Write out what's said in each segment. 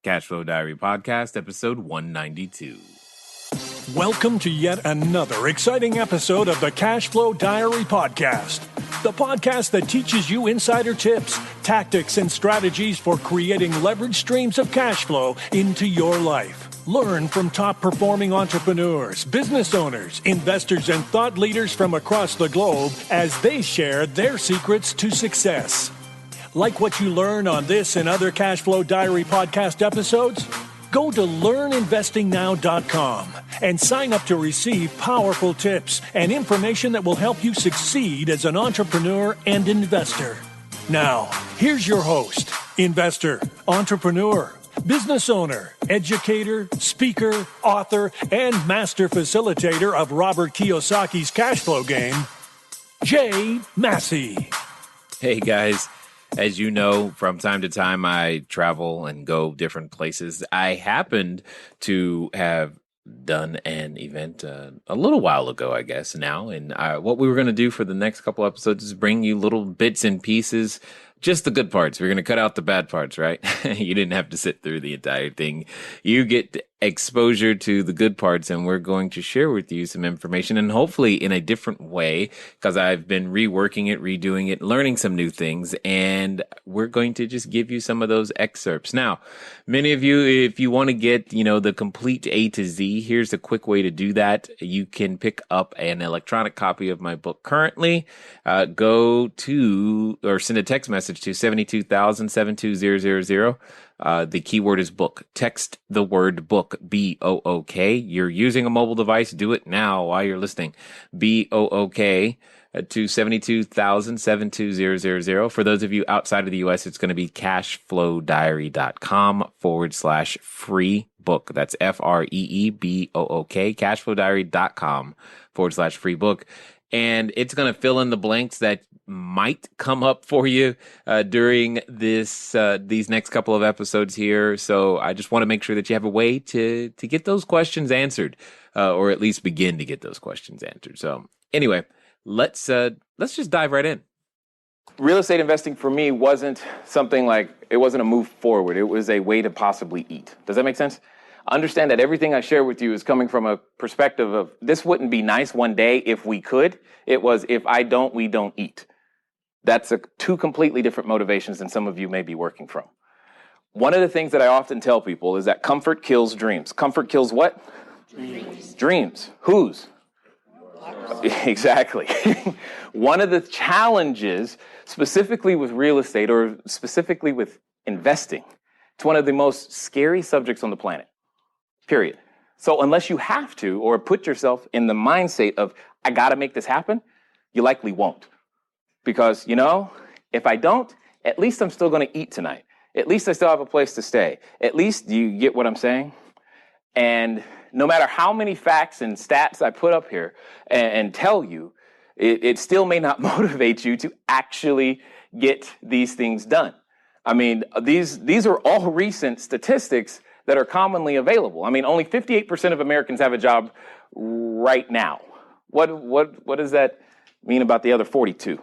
Cashflow Diary Podcast, episode 192. Welcome to yet another exciting episode of the Cashflow Diary Podcast, the podcast that teaches you insider tips, tactics, and strategies for creating leverage streams of cash flow into your life. Learn from top-performing entrepreneurs, business owners, investors, and thought leaders from across the globe as they share their secrets to success. Like what you learn on this and other Cashflow Diary podcast episodes? Go to learninvestingnow.com and sign up to receive powerful tips and information that will help you succeed as an entrepreneur and investor. Now, here's your host, investor, entrepreneur, business owner, educator, speaker, author, and master facilitator of Robert Kiyosaki's cash flow game, Jay Massey. Hey guys, as you know, from time to time I travel and go different places. I happened to have done an event a little while ago, I guess now, and what we were going to do for the next couple episodes is bring you little bits and pieces, just the good parts. We're going to cut out the bad parts, right? You didn't have to sit through the entire thing. You get exposure to the good parts, and we're going to share with you some information, and hopefully in a different way, because I've been reworking it, redoing it, learning some new things, and we're going to just give you some of those excerpts. Now, many of you, if you want to get, the complete A to Z, here's a quick way to do that. You can pick up an electronic copy of my book currently. Go to, or send a text message to 72000-72000. The keyword is book. Text the word book, B-O-O-K. You're using a mobile device. Do it now while you're listening. B-O-O-K to 72000-72000. For those of you outside of the U.S., it's going to be cashflowdiary.com/free book. That's F-R-E-E-B-O-O-K, cashflowdiary.com/free book. And it's going to fill in the blanks that might come up for you during these next couple of episodes here. So I just want to make sure that you have a way to get those questions answered, or at least begin to get those questions answered. So anyway, let's just dive right in. Real estate investing for me wasn't something like, it wasn't a move forward. It was a way to possibly eat. Does that make sense? Understand that everything I share with you is coming from a perspective of, this wouldn't be nice one day if we could. It was, if I don't, we don't eat. That's two completely different motivations than some of you may be working from. One of the things that I often tell people is that comfort kills dreams. Comfort kills what? Dreams. Dreams. Whose? Exactly. One of the challenges, specifically with real estate or specifically with investing, it's one of the most scary subjects on the planet. Period. So unless you have to, or put yourself in the mindset of, I got to make this happen, you likely won't. Because, if I don't, at least I'm still going to eat tonight. At least I still have a place to stay. At least, do you get what I'm saying? And no matter how many facts and stats I put up here and tell you, it still may not motivate you to actually get these things done. I mean, these are all recent statistics that are commonly available. I mean, only 58% of Americans have a job right now. What does that mean about the other 42?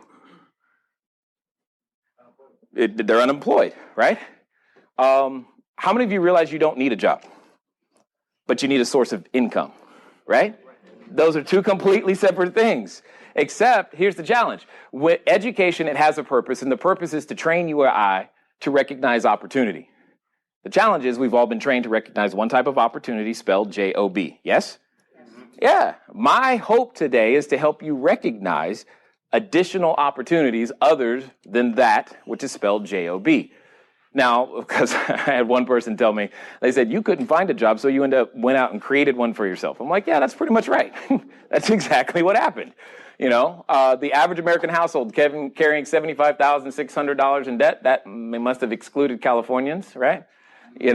They're unemployed, right? How many of you realize you don't need a job, but you need a source of income, right? Those are two completely separate things. Except, here's the challenge. With education, it has a purpose, and the purpose is to train you or I to recognize opportunity. The challenge is we've all been trained to recognize one type of opportunity spelled J-O-B. Yes? Yeah. My hope today is to help you recognize additional opportunities other than that, which is spelled J-O-B. Now, because I had one person tell me, they said, you couldn't find a job, so you went out and created one for yourself. I'm like, yeah, that's pretty much right. That's exactly what happened. The average American household carrying $75,600 in debt, that must have excluded Californians, right? In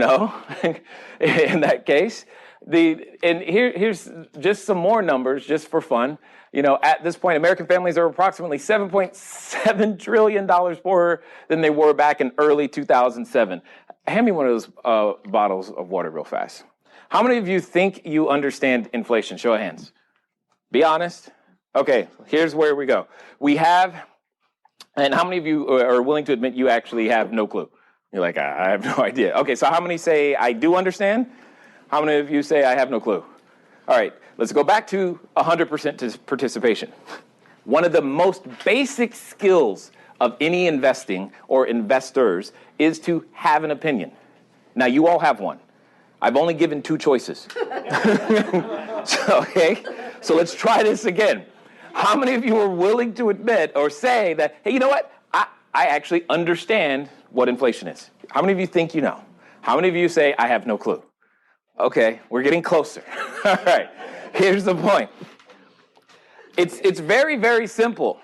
that case. Here's just some more numbers just for fun. At this point, American families are approximately $7.7 trillion poorer than they were back in early 2007. Hand me one of those bottles of water real fast. How many of you think you understand inflation? Show of hands. Be honest. Okay, here's where we go. We have, and how many of you are willing to admit you actually have no clue? You're like, I have no idea. Okay, so how many say I do understand? How many of you say I have no clue? All right, let's go back to 100% participation. One of the most basic skills of any investing or investors is to have an opinion. Now, you all have one. I've only given 2 choices. So let's try this again. How many of you are willing to admit or say that, hey, you know what? I actually understand what inflation is. How many of you think you know? How many of you say, I have no clue? Okay, we're getting closer. All right, here's the point. It's very, very simple,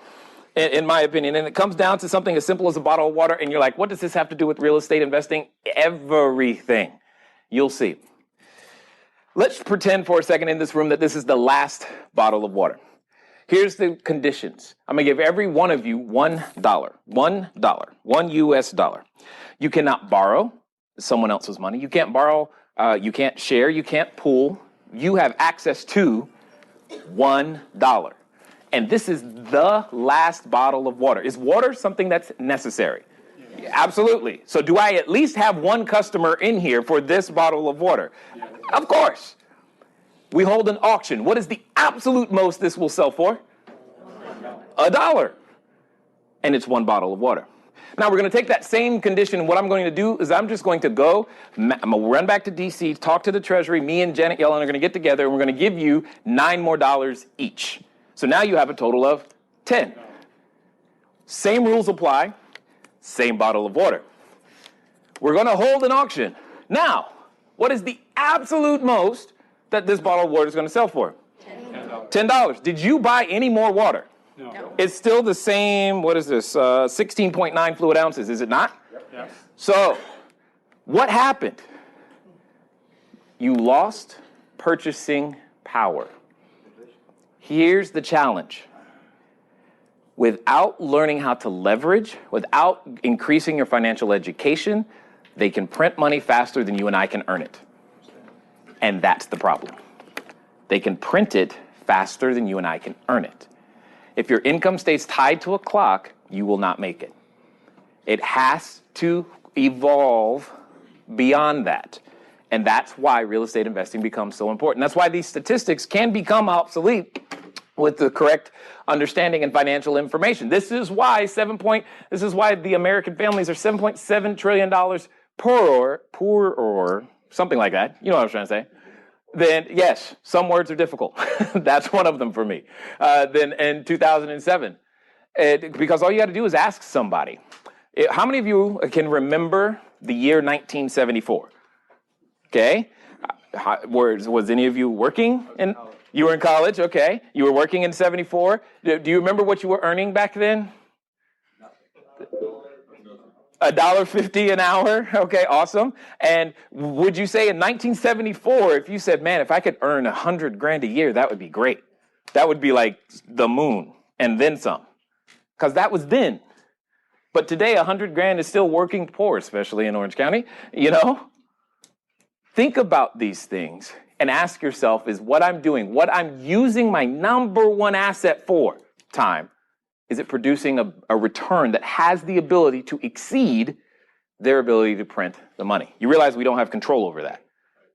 in my opinion, and it comes down to something as simple as a bottle of water, and you're like, what does this have to do with real estate investing? Everything. You'll see. Let's pretend for a second in this room that this is the last bottle of water. Here's the conditions. I'm going to give every one of you $1. $1 US dollar. You cannot borrow someone else's money. You can't borrow, you can't share, you can't pool. You have access to $1. And this is the last bottle of water. Is water something that's necessary? Yeah. Absolutely. So do I at least have one customer in here for this bottle of water? Yeah. Of course. We hold an auction. What is the absolute most this will sell for? $1. And it's 1 bottle of water. Now we're going to take that same condition. What I'm going to do is I'm just going to go, I'm going to run back to DC, talk to the Treasury. Me and Janet Yellen are going to get together and we're going to give you $9 more each. So now you have a total of 10. Same rules apply, same bottle of water. We're going to hold an auction. Now, what is the absolute most that this bottle of water is going to sell for? $10. Did you buy any more water? No. It's still the same, what is this, 16.9 fluid ounces, is it not? Yep. Yes. So, what happened? You lost purchasing power. Here's the challenge. Without learning how to leverage, without increasing your financial education, they can print money faster than you and I can earn it. And that's the problem. They can print it faster than you and I can earn it. If your income stays tied to a clock, you will not make it. It has to evolve beyond that. And that's why real estate investing becomes so important. That's why these statistics can become obsolete with the correct understanding and financial information. This is why the American families are $7.7 trillion poorer, something like that. You know what I was trying to say. Then, yes, some words are difficult. That's one of them for me. Then in 2007, because all you got to do is ask somebody. How many of you can remember the year 1974? Okay. Was any of you working? You were in college, okay. You were working in 74. Do you remember what you were earning back then? $1.50 an hour. Okay, awesome. And would you say in 1974, if you said, man, if I could earn $100,000 a year, that would be great. That would be like the moon and then some. Because that was then. But today, $100,000 is still working poor, especially in Orange County, you know? Think about these things and ask yourself, is what I'm doing, what I'm using my number one asset for, time, is it producing a return that has the ability to exceed their ability to print the money? You realize we don't have control over that.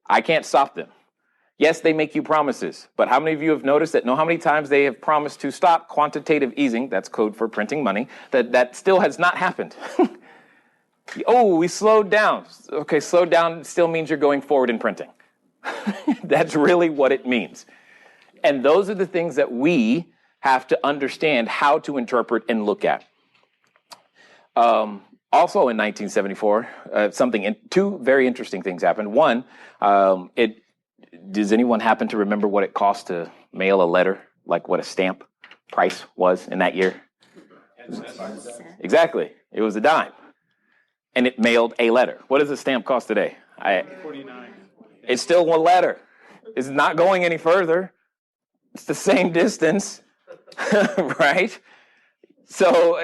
I can't stop them. Yes, they make you promises, but how many of you have noticed that how many times they have promised to stop quantitative easing, that's code for printing money, that still has not happened? Oh, we slowed down. Okay, slowed down still means you're going forward in printing. That's really what it means. And those are the things that we have to understand how to interpret and look at. Also in 1974, two very interesting things happened. One, does anyone happen to remember what it cost to mail a letter, like what a stamp price was in that year? Exactly. It was a dime. And it mailed a letter. What does a stamp cost today? $49. It's still one letter. It's not going any further. It's the same distance, right? So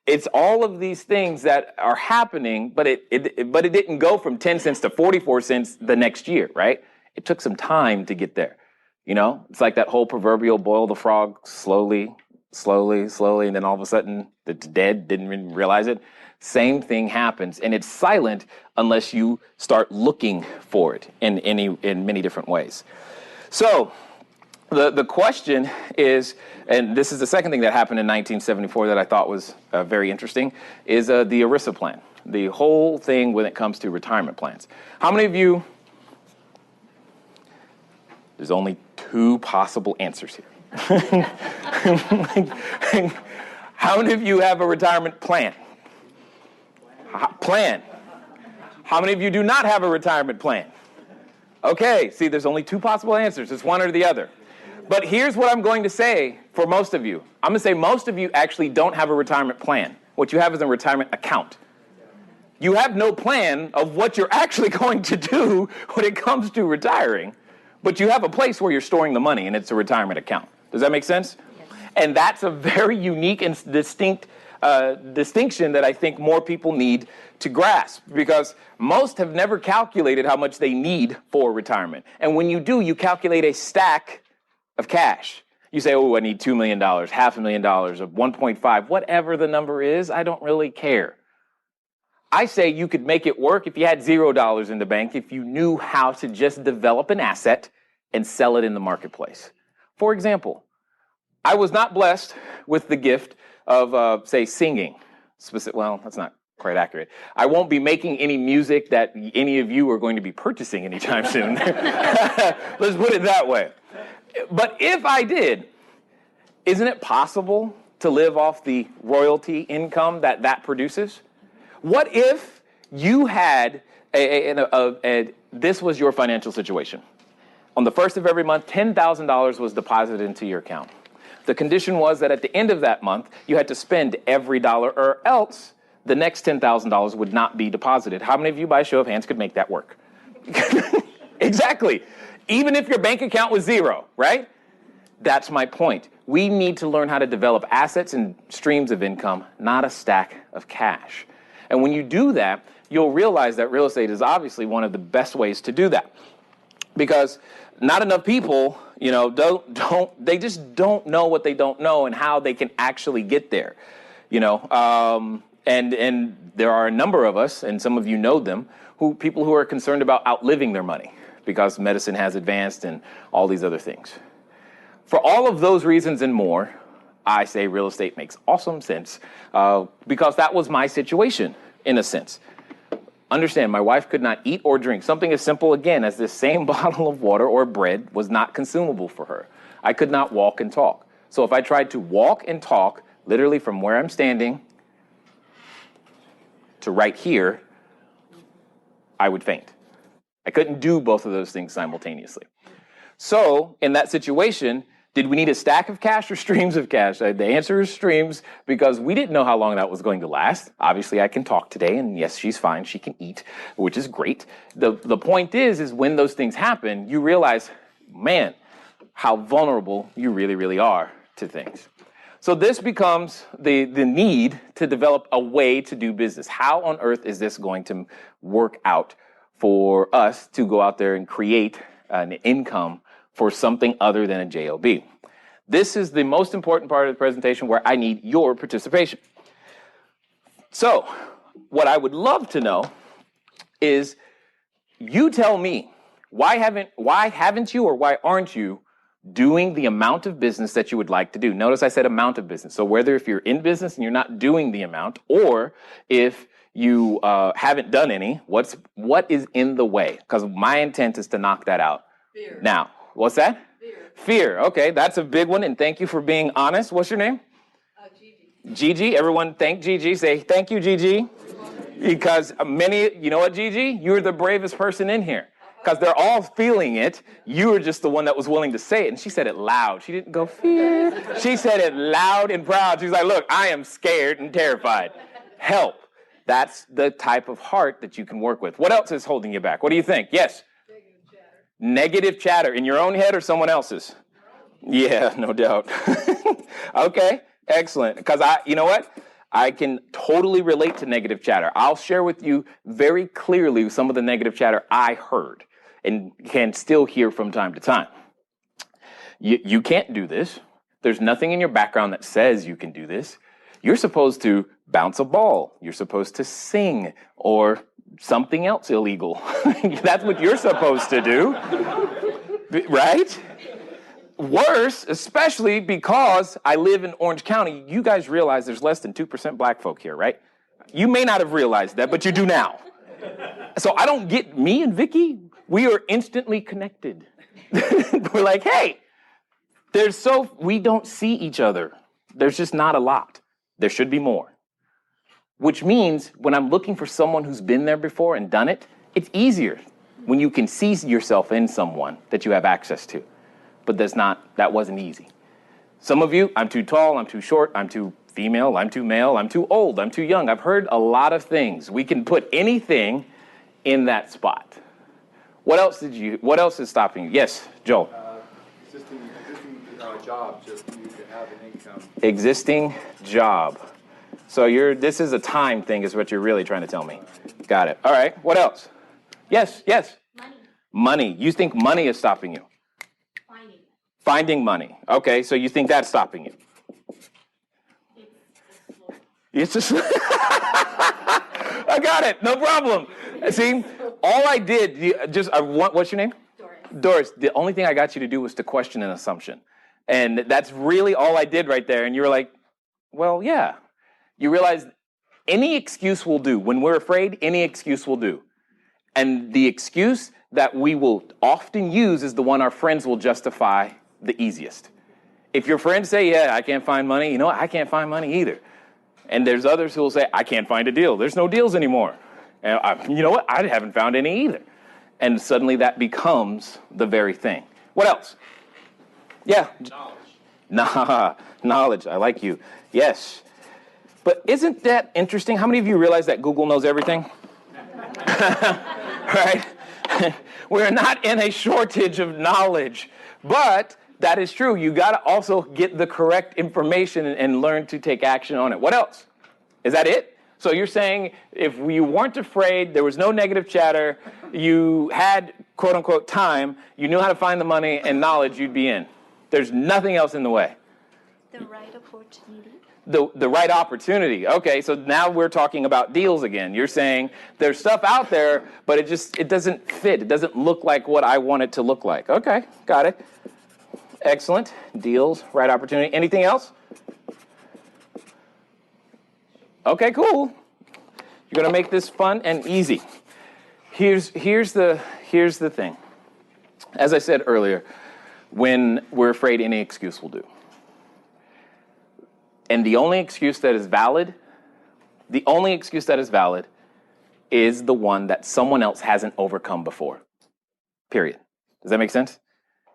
it's all of these things that are happening, but it didn't go from 10 cents to 44 cents the next year, right? It took some time to get there. You know, it's like that whole proverbial boil the frog slowly, and then all of a sudden it's dead, didn't even realize it. Same thing happens, and it's silent unless you start looking for it in many different ways. So the question is, and this is the second thing that happened in 1974 that I thought was very interesting, is the ERISA plan, the whole thing when it comes to retirement plans. How many of you, there's only two possible answers here. How many of you have a retirement plan? Plan. How many of you do not have a retirement plan? Okay, see, there's only two possible answers. It's one or the other. But here's what I'm going to say for most of you. I'm going to say most of you actually don't have a retirement plan. What you have is a retirement account. You have no plan of what you're actually going to do when it comes to retiring, but you have a place where you're storing the money, and it's a retirement account. Does that make sense? Yes. And that's a very unique and distinct distinction that I think more people need to grasp, because most have never calculated how much they need for retirement. And when you do, you calculate a stack of cash. You say, oh, I need $2 million, $500,000, or 1.5, whatever the number is, I don't really care. I say you could make it work if you had $0 in the bank, if you knew how to just develop an asset and sell it in the marketplace. For example, I was not blessed with the gift of, say, singing. Well, that's not quite accurate. I won't be making any music that any of you are going to be purchasing anytime soon. Let's put it that way. But if I did, isn't it possible to live off the royalty income that produces? What if you had this was your financial situation? On the first of every month, $10,000 was deposited into your account. The condition was that at the end of that month, you had to spend every dollar, or else the next $10,000 would not be deposited. How many of you, by a show of hands, could make that work? Exactly. Even if your bank account was zero, right? That's my point. We need to learn how to develop assets and streams of income, not a stack of cash. And when you do that, you'll realize that real estate is obviously one of the best ways to do that. Because not enough people, they just don't know what they don't know and how they can actually get there, and there are a number of us, and some of you know them, people who are concerned about outliving their money because medicine has advanced and all these other things. For all of those reasons and more, I say real estate makes awesome sense because that was my situation in a sense. Understand, my wife could not eat or drink. Something as simple, again, as this same bottle of water or bread was not consumable for her. I could not walk and talk. So if I tried to walk and talk, literally from where I'm standing to right here, I would faint. I couldn't do both of those things simultaneously. So in that situation, did we need a stack of cash or streams of cash? The answer is streams, because we didn't know how long that was going to last. Obviously, I can talk today, and yes, she's fine. She can eat, which is great. The point is when those things happen, you realize, man, how vulnerable you really, really are to things. So this becomes the need to develop a way to do business. How on earth is this going to work out for us to go out there and create an income for something other than a JOB? This is the most important part of the presentation where I need your participation. So, what I would love to know is, you tell me, why haven't you or why aren't you doing the amount of business that you would like to do? Notice I said amount of business. So whether if you're in business and you're not doing the amount, or if you haven't done any, what is in the way? Because my intent is to knock that out. Fear. Now, what's that? Fear. Okay, that's a big one, and thank you for being honest. What's your name? Gigi. Gigi. Everyone thank Gigi. Say thank you, Gigi. Because you know what, Gigi? You're the bravest person in here. Because they're all feeling it. You were just the one that was willing to say it. And she said it loud. She didn't go, fear. She said it loud and proud. She's like, look, I am scared and terrified. Help. That's the type of heart that you can work with. What else is holding you back? What do you think? Yes? Negative chatter. In your own head or someone else's? Yeah, no doubt. Okay, excellent. Because you know what? I can totally relate to negative chatter. I'll share with you very clearly some of the negative chatter I heard and can still hear from time to time. You can't do this. There's nothing in your background that says you can do this. You're supposed to bounce a ball. You're supposed to sing or something else illegal. That's what you're supposed to do, right? Worse, especially because I live in Orange County, you guys realize there's less than 2% black folk here, right? You may not have realized that, but you do now. So I don't get me and Vicky, we are instantly connected. We're like, hey, we don't see each other. There's just not a lot. There should be more. Which means when I'm looking for someone who's been there before and done it, it's easier when you can see yourself in someone that you have access to. But that wasn't easy. Some of you, I'm too tall, I'm too short, I'm too female, I'm too male, I'm too old, I'm too young. I've heard a lot of things. We can put anything in that spot. What else is stopping you? Yes, Joel. Existing job, just you to have an income. Existing job. So this is a time thing is what you're really trying to tell me. Got it. All right. What else? Yes. Money. You think money is stopping you? Finding money. Okay. So you think that's stopping you? It's just I got it. No problem. See, all I did, what's your name? Doris. The only thing I got you to do was to question an assumption. And that's really all I did right there. And you were like, well, yeah. You realize any excuse will do. When we're afraid, any excuse will do. And the excuse that we will often use is the one our friends will justify the easiest. If your friends say, yeah, I can't find money, you know what? I can't find money either. And there's others who will say, I can't find a deal. There's no deals anymore. And you know what? I haven't found any either. And suddenly that becomes the very thing. What else? Yeah. Knowledge. I like you. Yes. But isn't that interesting? How many of you realize that Google knows everything? Right? We're not in a shortage of knowledge, but that is true. You got to also get the correct information and learn to take action on it. What else? Is that it? So you're saying if you weren't afraid, there was no negative chatter, you had, quote unquote, time, you knew how to find the money and knowledge, you'd be in. There's nothing else in the way. The right opportunity. The right opportunity. Okay, so now we're talking about deals again. You're saying there's stuff out there, but it doesn't fit. It doesn't look like what I want it to look like. Okay, got it. Excellent. Deals, right opportunity. Anything else? Okay, cool. You're going to make this fun and easy. Here's the thing. As I said earlier, when we're afraid, any excuse will do. And the only excuse that is valid is the one that someone else hasn't overcome before. Period. Does that make sense?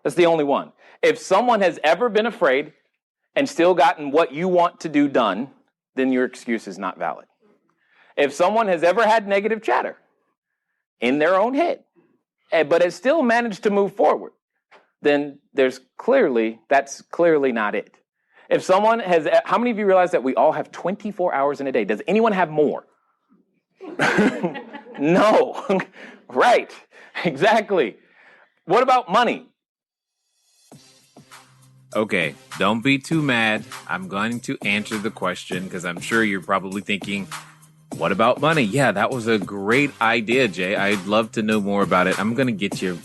That's the only one. If someone has ever been afraid and still gotten what you want to do done, then your excuse is not valid. If someone has ever had negative chatter in their own head, but has still managed to move forward, then that's clearly not it. If someone has, how many of you realize that we all have 24 hours in a day? Does anyone have more? No. Right. Exactly. What about money? Okay, don't be too mad. I'm going to answer the question because I'm sure you're probably thinking, what about money? Yeah, that was a great idea, Jay. I'd love to know more about it. I'm going to get you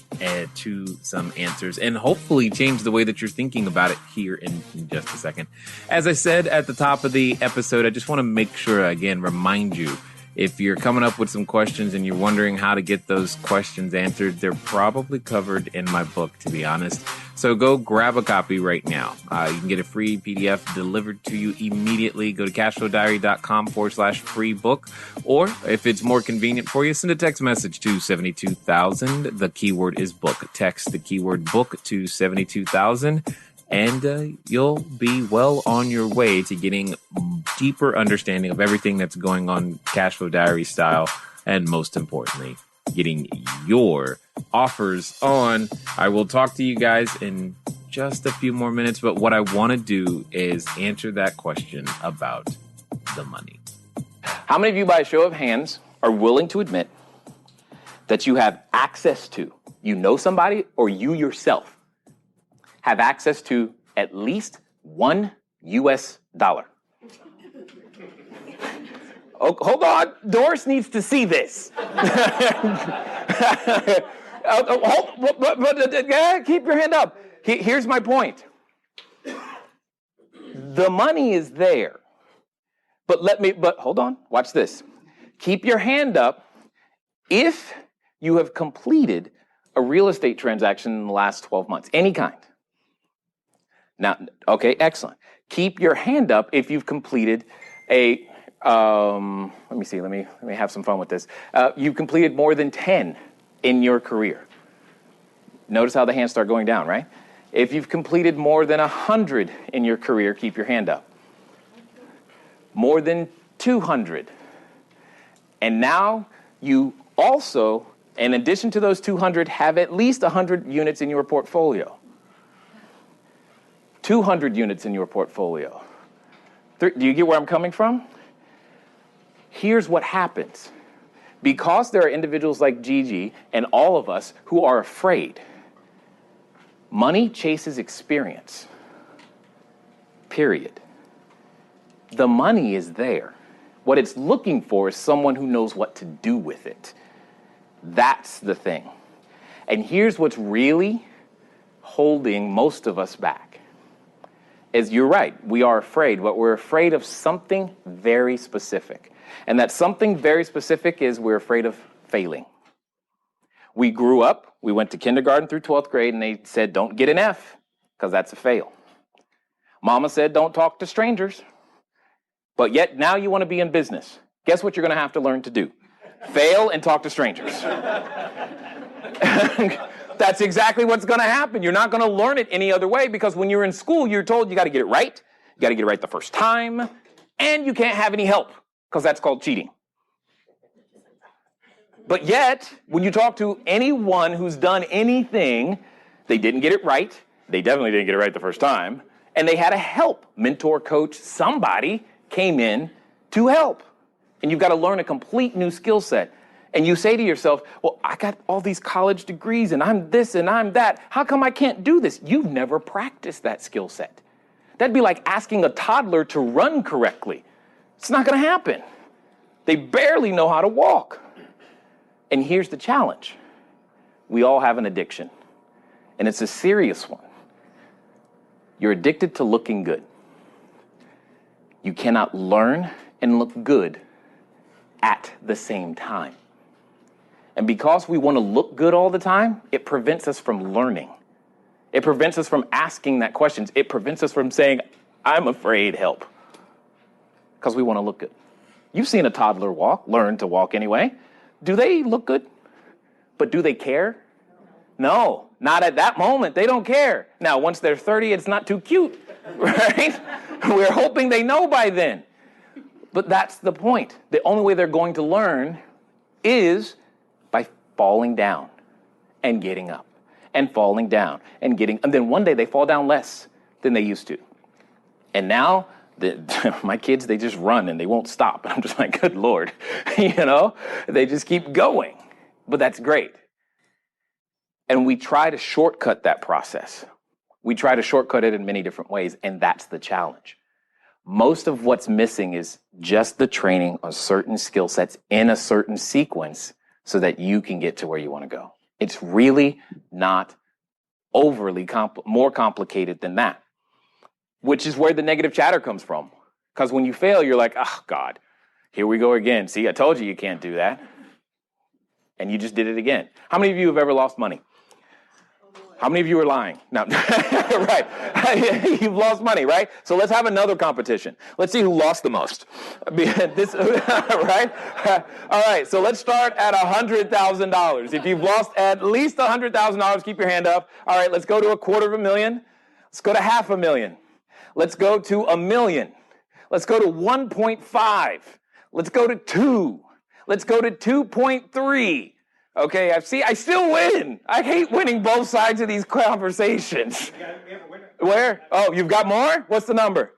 to some answers and hopefully change the way that you're thinking about it here in just a second. As I said at the top of the episode, I just want to make sure, again, remind you, if you're coming up with some questions and you're wondering how to get those questions answered, they're probably covered in my book, to be honest. So go grab a copy right now. You can get a free PDF delivered to you immediately. Go to cashflowdiary.com/free book. Or if it's more convenient for you, send a text message to 72,000. The keyword is book. Text the keyword book to 72,000. And you'll be well on your way to getting deeper understanding of everything that's going on Cashflow Diary style. And most importantly, getting your offers on. I will talk to you guys in just a few more minutes. But what I want to do is answer that question about the money. How many of you, by a show of hands, are willing to admit that you have access to, you know somebody or you yourself have access to at least $1 US? Oh, hold on. Doris needs to see this. Keep your hand up. Here's my point. The money is there. But hold on. Watch this. Keep your hand up if you have completed a real estate transaction in the last 12 months, any kind. Now, okay, excellent. Keep your hand up if you've completed a, let me have some fun with this. You've completed more than 10 in your career. Notice how the hands start going down, right? If you've completed more than 100 in your career, keep your hand up. More than 200. And now you also, in addition to those 200, have at least 100 units in your portfolio. 200 units in your portfolio. Do you get where I'm coming from? Here's what happens. Because there are individuals like Gigi and all of us who are afraid, money chases experience. Period. The money is there. What it's looking for is someone who knows what to do with it. That's the thing. And here's what's really holding most of us back. Is you're right, we are afraid, but we're afraid of something very specific. And that something very specific is we're afraid of failing. We grew up, we went to kindergarten through 12th grade, and they said, don't get an F, because that's a fail. Mama said, don't talk to strangers. But yet, now you want to be in business. Guess what you're going to have to learn to do? Fail and talk to strangers. That's exactly what's going to happen. You're not going to learn it any other way, because when you're in school, you're told you got to get it right. You got to get it right the first time. And you can't have any help, because that's called cheating. But yet, when you talk to anyone who's done anything, they didn't get it right. They definitely didn't get it right the first time. And they had a help. Mentor, coach, somebody came in to help. And you've got to learn a complete new skill set. And you say to yourself, well, I got all these college degrees and I'm this and I'm that. How come I can't do this? You've never practiced that skill set. That'd be like asking a toddler to run correctly. It's not going to happen. They barely know how to walk. And here's the challenge. We all have an addiction. And it's a serious one. You're addicted to looking good. You cannot learn and look good at the same time. And because we want to look good all the time, it prevents us from learning. It prevents us from asking that question. It prevents us from saying, I'm afraid, help. Because we want to look good. You've seen a toddler learn to walk anyway. Do they look good? But do they care? No, not at that moment. They don't care. Now, once they're 30, it's not too cute, right? We're hoping they know by then. But that's the point. The only way they're going to learn is by falling down and getting up and falling down and then one day they fall down less than they used to. And now my kids, they just run and they won't stop. I'm just like, good Lord, they just keep going. But that's great. And we try to shortcut that process. We try to shortcut it in many different ways, and that's the challenge. Most of what's missing is just the training on certain skill sets in a certain sequence so that you can get to where you want to go. It's really not overly more complicated than that, which is where the negative chatter comes from. Because when you fail, you're like, oh, God, here we go again. See, I told you can't do that. And you just did it again. How many of you have ever lost money? How many of you are lying? No, right. You've lost money, right? So let's have another competition. Let's see who lost the most. Right? All right, so let's start at $100,000. If you've lost at least $100,000, keep your hand up. All right, let's go to $250,000. Let's go to $500,000. Let's go to $1 million. Let's go to 1.5. Let's go to 2. Let's go to 2.3. Okay, I still win. I hate winning both sides of these conversations. We have a winner. Where? Oh, you've got more? What's the number?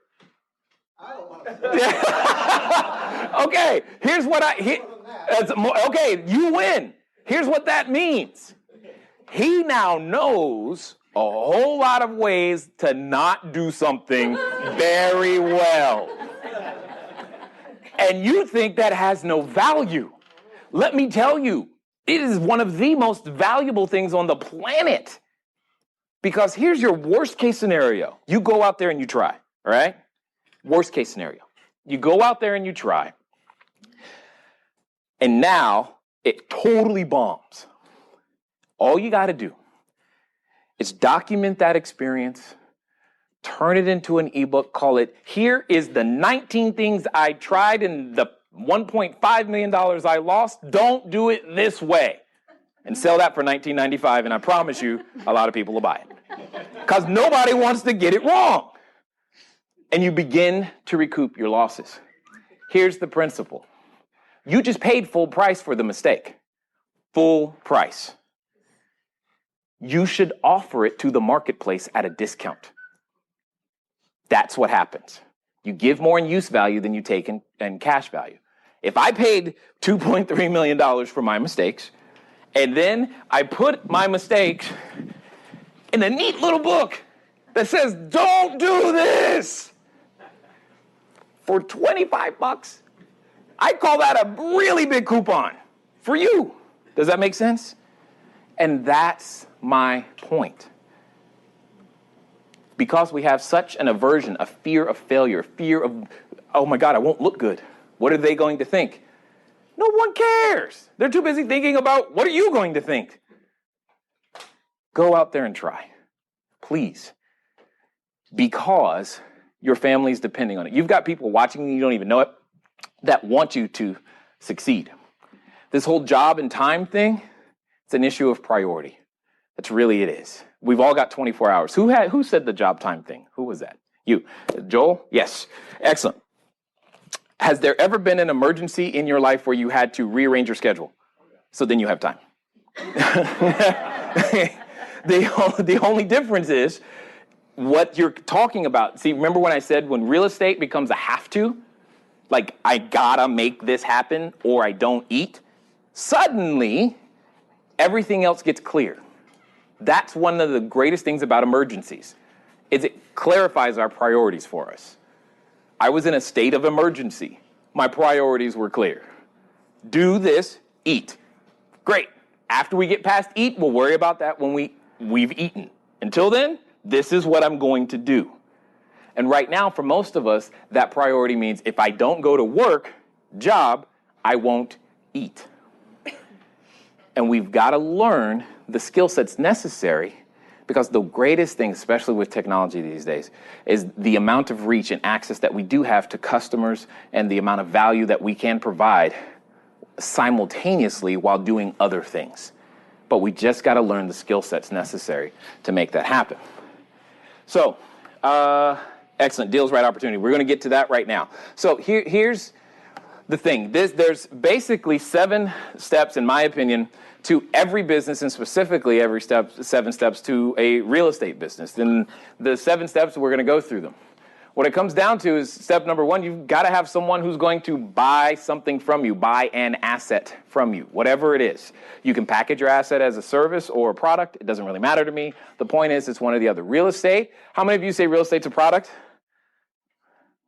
I don't want to say. Okay, here's what okay, you win. Here's what that means. He now knows a whole lot of ways to not do something very well. And you think that has no value. Let me tell you, it is one of the most valuable things on the planet. Because here's your worst case scenario. You go out there and you try, all right? Worst case scenario. You go out there and you try. And now it totally bombs. All you got to do is document that experience, turn it into an ebook, call it, here is the 19 things I tried and the $1.5 million I lost. Don't do it this way. And sell that for $19.95, and I promise you, a lot of people will buy it. Because nobody wants to get it wrong. And you begin to recoup your losses. Here's the principle. You just paid full price for the mistake. Full price. You should offer it to the marketplace at a discount. That's what happens. You give more in use value than you take in cash value. If I paid $2.3 million for my mistakes, and then I put my mistakes in a neat little book that says, don't do this, for $25, I call that a really big coupon for you. Does that make sense? And that's my point. Because we have such an aversion, a fear of failure, fear of, oh my God, I won't look good. What are they going to think? No one cares. They're too busy thinking about, what are you going to think? Go out there and try, please. Because your family's depending on it. You've got people watching you don't even know it that want you to succeed. This whole job and time thing, it's an issue of priority. That's really it is. We've all got 24 hours. Who said the job time thing? Who was that? You. Joel? Yes. Excellent. Has there ever been an emergency in your life where you had to rearrange your schedule? So then you have time. The only difference is what you're talking about. See, remember when I said when real estate becomes a have to? Like, I gotta make this happen or I don't eat. Suddenly, everything else gets clear. That's one of the greatest things about emergencies, is it clarifies our priorities for us. I was in a state of emergency. My priorities were clear. Do this, eat. Great. After we get past eat, we'll worry about that when we've eaten. Until then, this is what I'm going to do. And right now, for most of us, that priority means if I don't go to work, job, I won't eat. And we've got to learn the skill sets necessary, because the greatest thing, especially with technology these days, is the amount of reach and access that we do have to customers and the amount of value that we can provide simultaneously while doing other things. But we just got to learn the skill sets necessary to make that happen. So, excellent. Deals, right opportunity. We're going to get to that right now. So here's the thing. There's basically 7 steps, in my opinion, to every business, and specifically 7 steps to a real estate business. And the 7 steps, we're going to go through them. What it comes down to is step number 1, you've got to have someone who's going to buy something from you, buy an asset from you, whatever it is. You can package your asset as a service or a product. It doesn't really matter to me. The point is, it's one or the other. Real estate, how many of you say real estate's a product?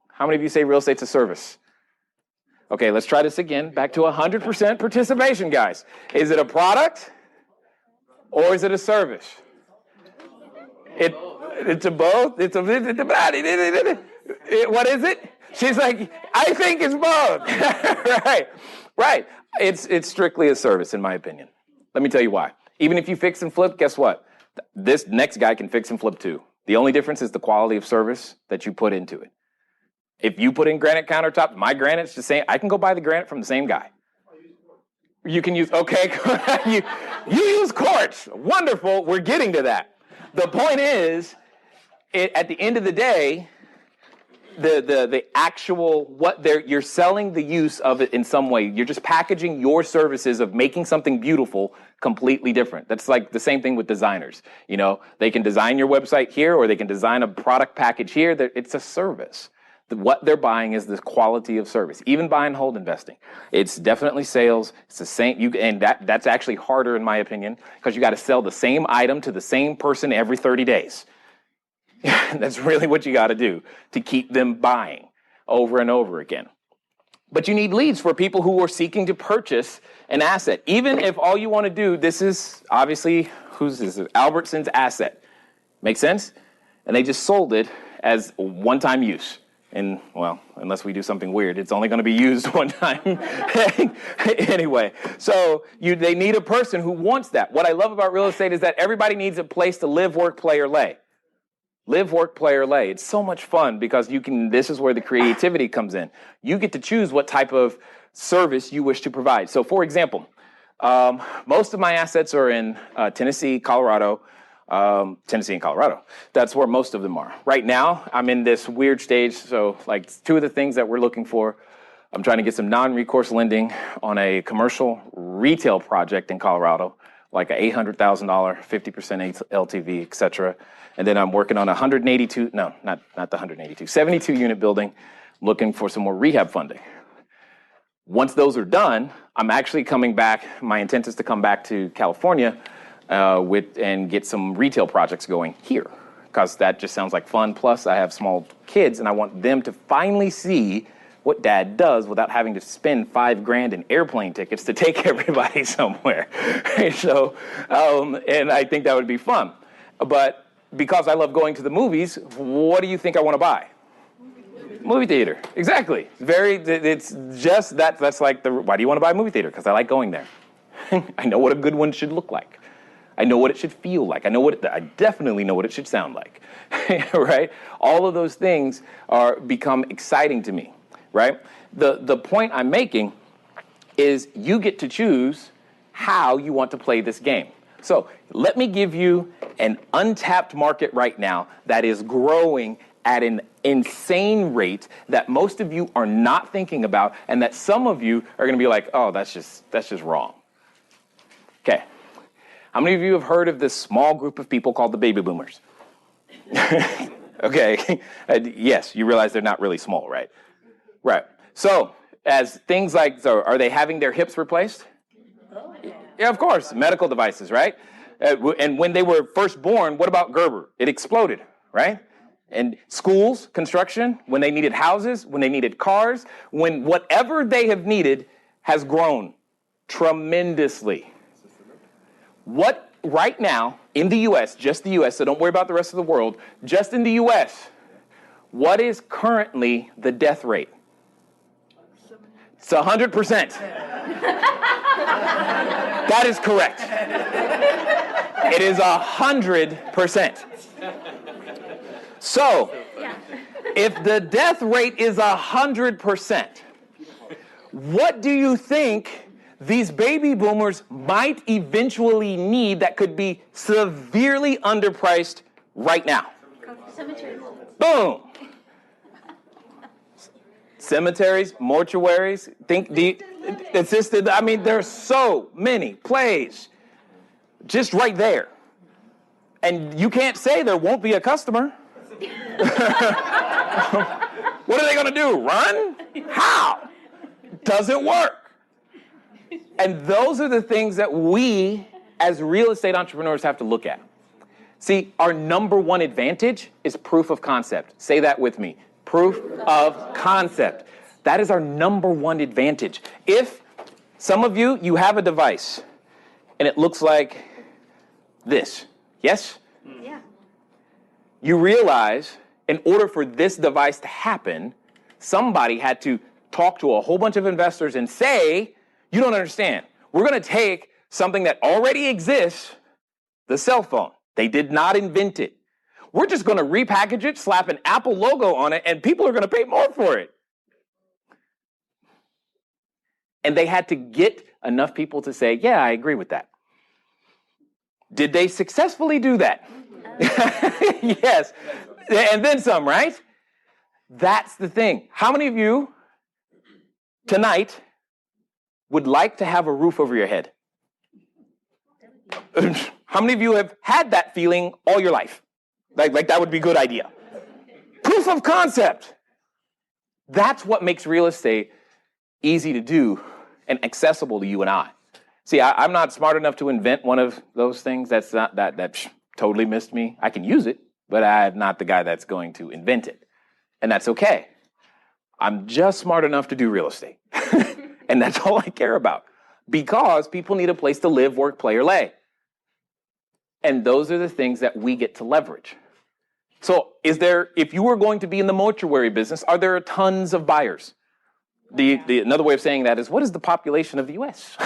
How many of you say real estate's a service? Okay, let's try this again. Back to 100% participation, guys. Is it a product or is it a service? It's a both. What is it? She's like, I think it's both. Right. It's strictly a service, in my opinion. Let me tell you why. Even if you fix and flip, guess what? This next guy can fix and flip too. The only difference is the quality of service that you put into it. If you put in granite countertops, my granite's the same. I can go buy the granite from the same guy. You can use, okay, you use quartz. Wonderful. We're getting to that. The point is, at the end of the day, the actual, you're selling the use of it in some way. You're just packaging your services of making something beautiful completely different. That's like the same thing with designers. You know, they can design your website here, or they can design a product package here. It's a service. What they're buying is the quality of service. Even buy and hold investing, it's definitely sales. It's the same, and that's actually harder in my opinion, because you got to sell the same item to the same person every 30 days. That's really what you got to do to keep them buying over and over again. But you need leads for people who are seeking to purchase an asset. Even if all you want to do, this is obviously, who's this? Albertson's asset. Make sense? And they just sold it as one-time use. And, well, unless we do something weird, it's only going to be used one time. Anyway, so they need a person who wants that. What I love about real estate is that everybody needs a place to live, work, play, or lay. Live, work, play, or lay. It's so much fun because this is where the creativity comes in. You get to choose what type of service you wish to provide. So, for example, most of my assets are in Tennessee, Colorado. Tennessee and Colorado. That's where most of them are. Right now, I'm in this weird stage. So, like, two of the things that we're looking for, I'm trying to get some non-recourse lending on a commercial retail project in Colorado, like a $800,000, 50% LTV, et cetera. And then I'm working on 72 unit building, looking for some more rehab funding. Once those are done, I'm actually coming back. My intent is to come back to California and get some retail projects going here, because that just sounds like fun. Plus, I have small kids, and I want them to finally see what Dad does without having to spend $5,000 in airplane tickets to take everybody somewhere. So, and I think that would be fun. But because I love going to the movies, what do you think I want to buy? Movie theater. Exactly. It's just that. That's like why do you want to buy a movie theater? Because I like going there. I know what a good one should look like. I know what it should feel like. I definitely know what it should sound like, right? All of those things become exciting to me, right? The point I'm making is you get to choose how you want to play this game. So let me give you an untapped market right now that is growing at an insane rate that most of you are not thinking about, and that some of you are going to be like, oh, that's just wrong. Okay. How many of you have heard of this small group of people called the baby boomers? Okay. Yes, you realize they're not really small, right? Right. So, as things like, are they having their hips replaced? Yeah, of course. Medical devices, right? And when they were first born, what about Gerber? It exploded, right? And schools, construction, when they needed houses, when they needed cars, when whatever they have needed has grown tremendously. What right now in the U.S., just the U.S., so don't worry about the rest of the world, just in the U.S., what is currently the death rate? It's 100%. That is correct. It is 100%. So, if the death rate is 100%, what do you think these baby boomers might eventually need that could be severely underpriced right now? Cemeteries. Boom. Cemeteries, mortuaries, assisted. I mean, there's so many plays just right there. And you can't say there won't be a customer. What are they going to do? Run? How? Doesn't work. And those are the things that we, as real estate entrepreneurs, have to look at. See, our number one advantage is proof of concept. Say that with me. Proof of concept. That is our number one advantage. If some of you have a device and it looks like this, yes? Yeah. You realize in order for this device to happen, somebody had to talk to a whole bunch of investors and say, you don't understand. We're going to take something that already exists, the cell phone. They did not invent it. We're just going to repackage it, slap an Apple logo on it, and people are going to pay more for it. And they had to get enough people to say, yeah, I agree with that. Did they successfully do that? Yes. And then some, right? That's the thing. How many of you tonight would like to have a roof over your head? How many of you have had that feeling all your life? Like that would be a good idea. Proof of concept. That's what makes real estate easy to do and accessible to you and I. See, I'm not smart enough to invent one of those things. That's not that totally missed me. I can use it, but I'm not the guy that's going to invent it. And that's okay. I'm just smart enough to do real estate. And that's all I care about. Because people need a place to live, work, play, or lay. And those are the things that we get to leverage. So if you were going to be in the mortuary business, are there tons of buyers? Another way of saying that is, what is the population of the U.S.?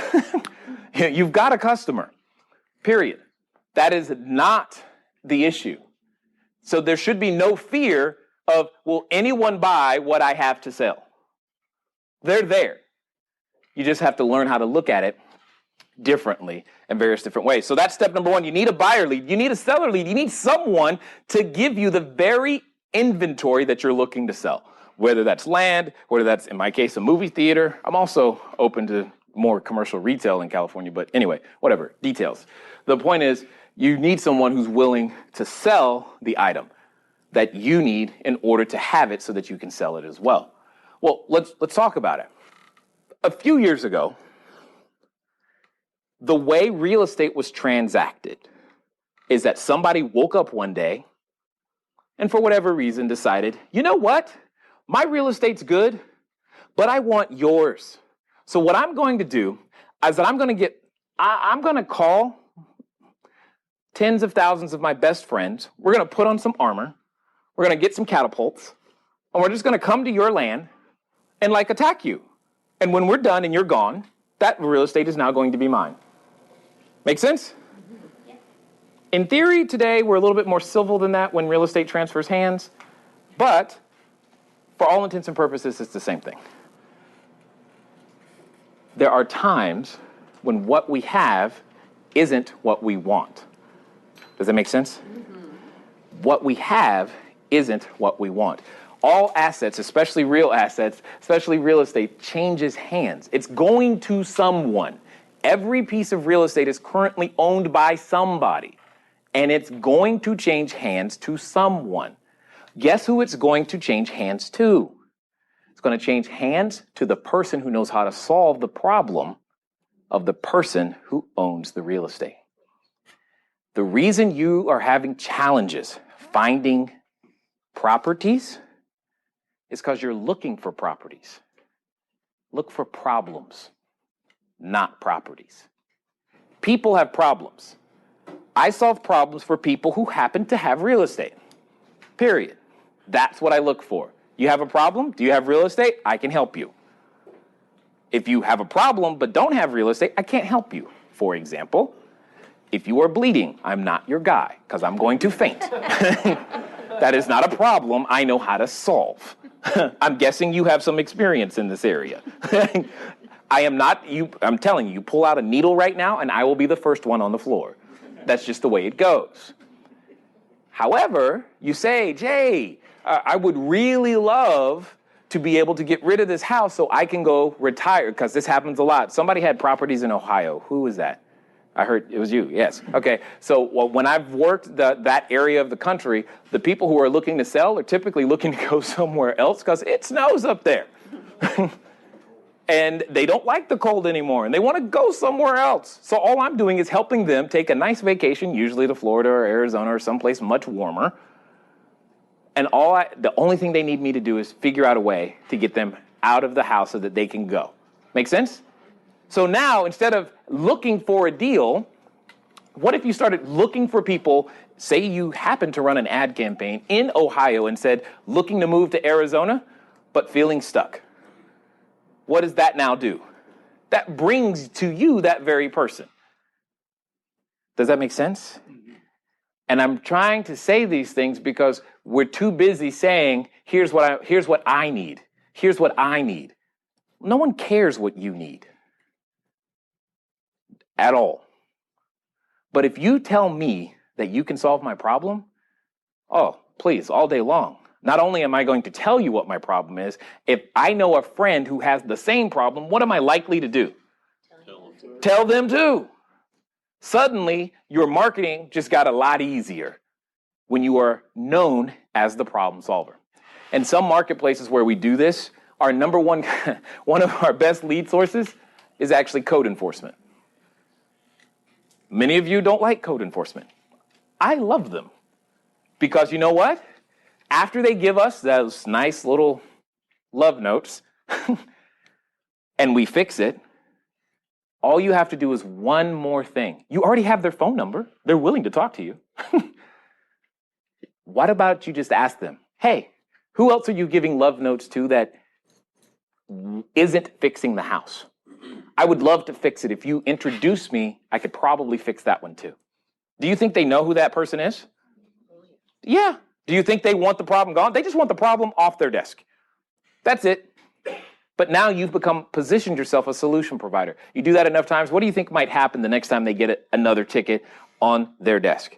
You've got a customer, period. That is not the issue. So there should be no fear of, will anyone buy what I have to sell? They're there. You just have to learn how to look at it differently in various different ways. So that's step number one. You need a buyer lead. You need a seller lead. You need someone to give you the very inventory that you're looking to sell, whether that's land, whether that's, in my case, a movie theater. I'm also open to more commercial retail in California, but anyway, whatever, details. The point is, you need someone who's willing to sell the item that you need in order to have it so that you can sell it as well. Well, let's talk about it. A few years ago, the way real estate was transacted is that somebody woke up one day and for whatever reason decided, you know what? My real estate's good, but I want yours. So what I'm going to do is that I'm going to call tens of thousands of my best friends. We're going to put on some armor. We're going to get some catapults, and we're just going to come to your land and attack you. And when we're done and you're gone, that real estate is now going to be mine. Make sense? Yeah. In theory, today, we're a little bit more civil than that when real estate transfers hands. But for all intents and purposes, it's the same thing. There are times when what we have isn't what we want. Does that make sense? Mm-hmm. What we have isn't what we want. All assets, especially real estate, changes hands. It's going to someone. Every piece of real estate is currently owned by somebody, and it's going to change hands to someone. Guess who it's going to change hands to? It's going to change hands to the person who knows how to solve the problem of the person who owns the real estate. The reason you are having challenges finding properties is because you're looking for properties. Look for problems, not properties. People have problems. I solve problems for people who happen to have real estate. Period. That's what I look for. You have a problem? Do you have real estate? I can help you. If you have a problem but don't have real estate, I can't help you. For example, if you are bleeding, I'm not your guy because I'm going to faint. That is not a problem I know how to solve. I'm guessing you have some experience in this area. I am not, I'm telling you, pull out a needle right now and I will be the first one on the floor. That's just the way it goes. However, you say, Jay, I would really love to be able to get rid of this house so I can go retire, because this happens a lot. Somebody had properties in Ohio. Who was that? I heard it was you. Yes. Okay. So when I've worked that area of the country, the people who are looking to sell are typically looking to go somewhere else because it snows up there. And they don't like the cold anymore, and they want to go somewhere else. So all I'm doing is helping them take a nice vacation, usually to Florida or Arizona or someplace much warmer. And the only thing they need me to do is figure out a way to get them out of the house so that they can go. Make sense? So now, instead of looking for a deal, what if you started looking for people, say you happen to run an ad campaign in Ohio and said, looking to move to Arizona, but feeling stuck? What does that now do? That brings to you that very person. Does that make sense? Mm-hmm. And I'm trying to say these things because we're too busy saying, here's what I need. Here's what I need. No one cares what you need. At all. But if you tell me that you can solve my problem, oh, please, all day long. Not only am I going to tell you what my problem is, if I know a friend who has the same problem, what am I likely to do? Tell them too. Suddenly, your marketing just got a lot easier when you are known as the problem solver. And some marketplaces where we do this, our number one of our best lead sources is actually code enforcement. Many of you don't like code enforcement. I love them. Because you know what? After they give us those nice little love notes, and we fix it, all you have to do is one more thing. You already have their phone number. They're willing to talk to you. What about you just ask them, hey, who else are you giving love notes to that isn't fixing the house? I would love to fix it. If you introduce me, I could probably fix that one too. Do you think they know who that person is? Yeah. Do you think they want the problem gone? They just want the problem off their desk. That's it. But now you've positioned yourself a solution provider. You do that enough times, what do you think might happen the next time they get another ticket on their desk?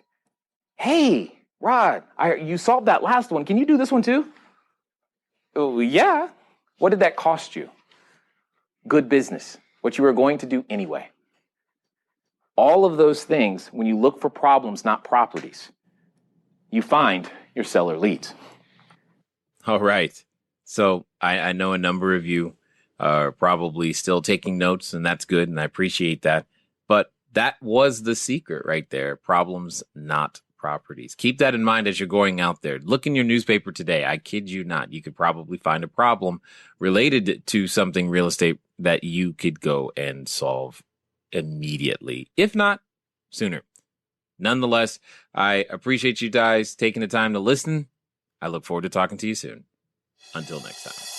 Hey, Rod, you solved that last one. Can you do this one too? Oh, yeah. What did that cost you? Good business. What you were going to do anyway. All of those things, when you look for problems, not properties, you find your seller leads. All right. So I know a number of you are probably still taking notes, and that's good, and I appreciate that. But that was the secret right there. Problems, not properties. Keep that in mind as you're going out there. Look in your newspaper today. I kid you not. You could probably find a problem related to something real estate that you could go and solve immediately, if not sooner. Nonetheless, I appreciate you guys taking the time to listen. I look forward to talking to you soon. Until next time.